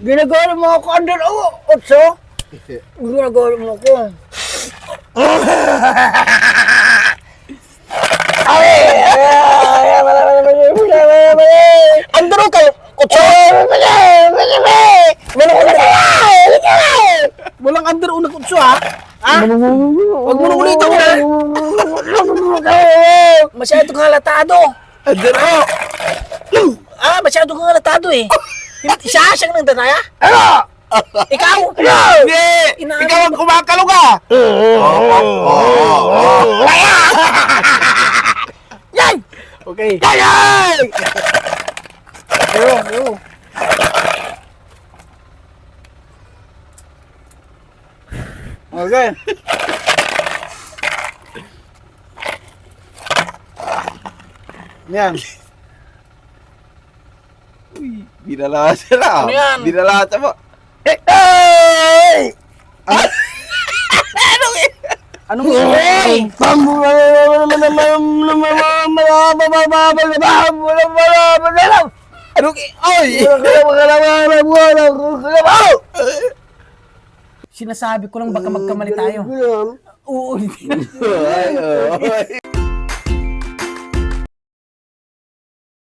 Ginagawa mo ako under otso. Ginagawa mo ako. Under kayo. Otso. Walang under unang otso ha. Huwag mo nang ulitin ko. Masyado kang halatado. Under Masyado kang halatado eh. Siya siyang nagdanaya? Ikaw? Hindi! Ikaw ang kumakalong ka! Yan! Okay. Yan! Yo. Okay. Yan. Uy, dinalahat sila. Ano yan? Dinalahat mo. Hey! Anong hey? Sinasabi ko lang baka magkamali tayo. Oo. Ay,